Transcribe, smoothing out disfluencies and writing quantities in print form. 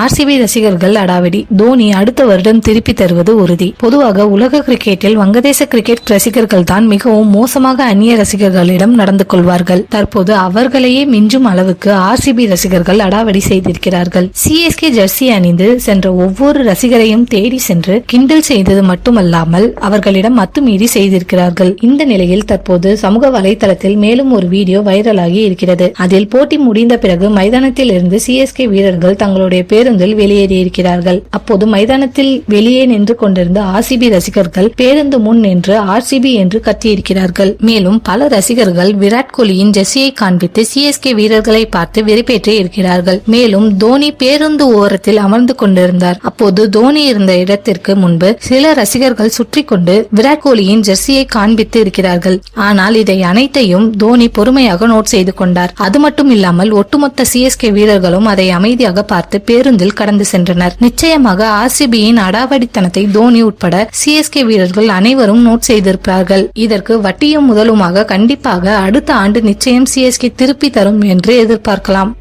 RCB ரசிகர்கள் அடாவடி, தோனி அடுத்த வருடம் திருப்பி தருவது உறுதி. பொதுவாக உலக கிரிக்கெட்டில் வங்கதேச கிரிக்கெட் ரசிகர்கள் தான் மிகவும் மோசமாக அந்நிய ரசிகர்களிடம் நடந்து கொள்வார்கள். தற்போது அவர்களையே மிஞ்சும் அளவுக்கு ஆர்சிபி ரசிகர்கள் அடாவடி செய்திருக்கிறார்கள். சிஎஸ்கே ஜெர்சி அணிந்து சென்ற ஒவ்வொரு ரசிகரையும் தேடி சென்று கிண்டல் செய்தது மட்டுமல்லாமல் அவர்களிடம் அத்துமீறி செய்திருக்கிறார்கள். இந்த நிலையில் தற்போது சமூக வலைதளத்தில் மேலும் ஒரு வீடியோ வைரலாகி இருக்கிறது. அதில் போட்டி முடிந்த பிறகு மைதானத்தில் இருந்து சிஎஸ்கே வீரர்கள் தங்களுடைய பேருந்தில் வெளியேறியிருக்கிறார்கள். அப்போது மைதானத்தில் வெளியே நின்று கொண்டிருந்த ஆர்சிபி ரசிகர்கள் பேருந்து முன் நின்று ஆர்சிபி என்று கத்தியிருக்கிறார்கள். மேலும் பல ரசிகர்கள் விராட் கோலியின் ஜெர்சியை காண்பித்து சிஎஸ்கே வீரர்களை பார்த்து வெறுப்பேற்றி இருக்கிறார்கள். மேலும் தோனி பேருந்து ஓரத்தில் அமர்ந்து கொண்டிருந்தார். அப்போது தோனி இருந்த இடத்திற்கு முன்பு சில ரசிகர்கள் சுற்றி கொண்டு விராட் கோலியின் ஜெர்சியை காண்பித்து இருக்கிறார்கள். ஆனால் இதை அனைத்தையும் தோனி பொறுமையாக நோட் செய்து கொண்டார். அது மட்டும் இல்லாமல் ஒட்டுமொத்த சிஎஸ்கே வீரர்களும் அதை அமைதியாக பார்த்து பேருந்தில் கடந்து சென்றனர். நிச்சயமாக ஆர்சிபியின் அடாவடித்தனத்தை தோனி உட்பட சிஎஸ்கே வீரர்கள் அனைவரும் நோட் செய்திருப்பார்கள். இதற்கு வட்டியும் முதலுமாக கண்டிப்பாக அடுத்த ஆண்டு நிச்சயம் சிஎஸ்கே திருப்பி தரும் என்று எதிர்பார்க்கலாம்.